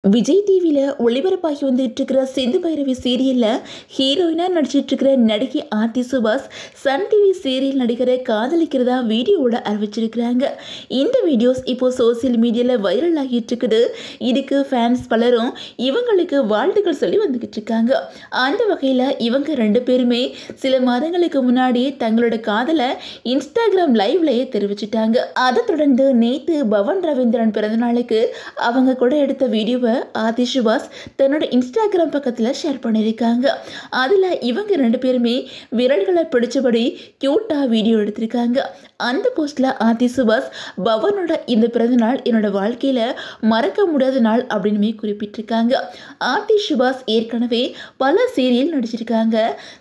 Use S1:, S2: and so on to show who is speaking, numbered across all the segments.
S1: விஜய் டிவியில் ஒளிபரப்பாகி வந்துட்டு இருக்கிற சிந்து பைரவி சீரியலில் ஹீரோயினாக நடிச்சிட்டு இருக்கிற நடிகை ஆர்த்தி சுபாஷ் சன் டிவி சீரியல் நடிகரை காதலிக்கிறதா வீடியோவோட அறிவிச்சிருக்கிறாங்க. இந்த வீடியோஸ் இப்போ சோசியல் மீடியாவில் வைரல் ஆகிட்டு இருக்குது. இதுக்கு ஃபேன்ஸ் பலரும் இவங்களுக்கு வாழ்த்துக்கள் சொல்லி வந்துக்கிட்டு இருக்காங்க. அந்த வகையில் இவங்க ரெண்டு பேருமே சில மாதங்களுக்கு முன்னாடி தங்களோட காதலை இன்ஸ்டாகிராம் லைவ்லேயே தெரிவிச்சிட்டாங்க. அதை தொடர்ந்து நேற்று பவன் ரவீந்திரன் பிறந்தநாளுக்கு அவங்க கூட எடுத்த வீடியோவை ஆர்த்தி சுபாஷ் தன்னோட இன்ஸ்டாகிராம் பக்கத்தில் ஷேர் பண்ணியிருக்காங்க. அதில் இவங்க ரெண்டு பேருமே விரல்களை பிடிச்சபடி க்யூட்டாக வீடியோ எடுத்திருக்காங்க. அந்த போஸ்டில் ஆர்த்தி சுபாஷ் பவனோட இந்த பிறந்தநாள் என்னோட வாழ்க்கையில் மறக்க முடியாத நாள் அப்படின்னு குறிப்பிட்டிருக்காங்க. ஆர்த்தி சுபாஷ் ஏற்கனவே பல சீரியல் நடிச்சிருக்காங்க.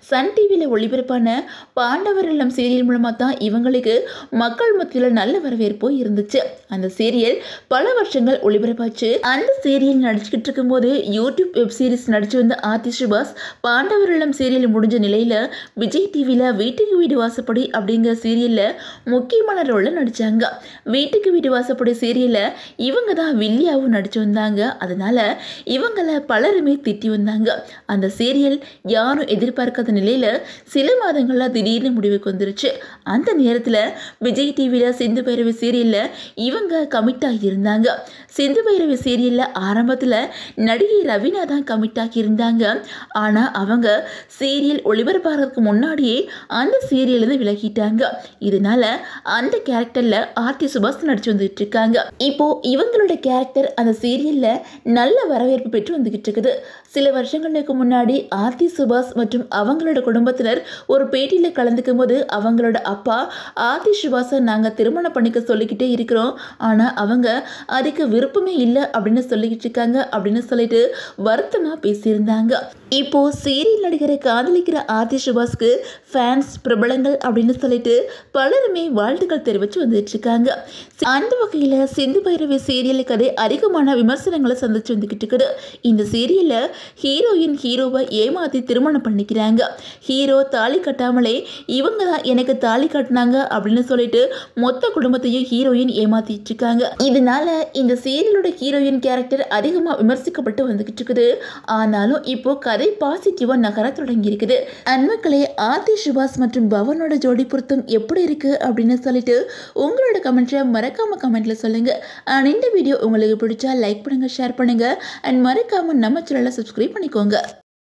S1: சன் டிவியில் ஒளிபரப்பான பாண்டவர் இல்லம் சீரியல் மூலமாக தான் இவங்களுக்கு மக்கள் மத்தியில் நல்ல வரவேற்பு இருந்துச்சு. அந்த சீரியல் பல வருஷங்கள் ஒளிபரப்பாச்சு. அந்த சீரியல் நடிச்சுக்கிட்டு இருக்கும்போது யூடியூப் வெப் சீரிஸ் நடிச்சு வந்த ஆர்த்தி சுபாஷ் பாண்டவர் இல்லம் சீரியல் முடிஞ்ச நிலையில் விஜய் டிவியில் வீட்டுக்கு வீடு வாசப்படி அப்படிங்கிற சீரியலில் முக்கியமான ரோலில் நடித்தாங்க. வீட்டுக்கு வீடு வாசப்படி சீரியலில் இவங்க தான் வில்லியாவும் நடிச்சு வந்தாங்க. அதனால இவங்களை பலருமே திட்டி வந்தாங்க. அந்த சீரியல் யாரும் எதிர்பார்க்காத நிலையில் சில மாதங்களில் திடீர்னு முடிவுக்கு வந்துருச்சு. அந்த நேரத்தில் விஜய் டிவியில் சிந்து பைரவி சீரியலில் இவங்க கமிட் ஆகியிருந்தாங்க. சிந்து பைரவி சீரியலில் ஆரம்பத்தில் நடிகை ரவீனா தான் கமிட் ஆகியிருந்தாங்க. ஆனால் அவங்க சீரியல் ஒளிபரப்பாகிறதுக்கு முன்னாடியே அந்த சீரியலேருந்து விலகிட்டாங்க. இதனால அந்த கேரக்டரில் ஆர்த்தி சுபாஷ் நடிச்சு வந்துட்டு இருக்காங்க. இப்போ இவங்களோட கேரக்டர் அந்த சீரியலில் நல்ல வரவேற்பு பெற்று வந்துகிட்டு இருக்குது. சில வருஷங்களுக்கு முன்னாடி ஆர்த்தி சுபாஷ் மற்றும் அவங்களோட குடும்பத்தினர் ஒரு பேட்டியில் கலந்துக்கும் போது அவங்களோட அப்பா ஆர்த்தி சுபாஷை நாங்கள் திருமணம் பண்ணிக்க சொல்லிக்கிட்டே இருக்கிறோம், ஆனால் அவங்க அதுக்கு விருப்பமே இல்லை அப்படின்னு சொல்லிக்கிட்டு இருக்காங்க அப்படின்னு சொல்லிட்டு வருத்தமாக பேசியிருந்தாங்க. இப்போ சீரியல் நடிகரை காதலிக்கிற ஆர்த்தி சுபாஷ்க்கு ஃபேன்ஸ் பிரபலங்கள் அப்படின்னு சொல்லிட்டு பலருமே வாழ்த்துக்கள் தெரிவித்து வந்துட்டு இருக்காங்க. அந்த வகையில் சிந்து பைரவி சீரியல் கதை அதிகமான விமர்சனங்களை சந்திச்சு வந்துக்கிட்டு இருக்குது. இந்த சீரியலில் ஹீரோயின் ஹீரோவை ஏமாற்றி திருமணம் பண்ணிக்கிறாங்க. ஹீரோ தாலி கட்டாமலே இவங்க தான் எனக்கு தாலி கட்டினாங்க அப்படின்னு சொல்லிட்டு மொத்த குடும்பத்தையும் ஹீரோயின் ஏமாத்திட்டு இருக்காங்க. இதனால இந்த சீரியலோட ஹீரோயின் கேரக்டர் அதிகமாக விமர்சிக்கப்பட்டு வந்துக்கிட்டு இருக்குது. ஆனாலும் இப்போ கதை பாசிட்டிவாக நகர தொடங்கி இருக்குது. அன்மக்களே, ஆர்த்தி சுபாஷ் மற்றும் பவனோட ஜோடி பொருத்தம் எப்படி இருக்கு அப்படின்னு சொல்லிட்டு உங்களோட கமெண்ட்ஸை மறக்காம கமெண்ட்ல சொல்லுங்க. அண்ட் இந்த வீடியோ உங்களுக்கு பிடிச்சா லைக் பண்ணுங்க, ஷேர் பண்ணுங்க, அண்ட் மறக்காம நம்ம சேனலை சப்ஸ்கிரைப் பண்ணிக்கோங்க.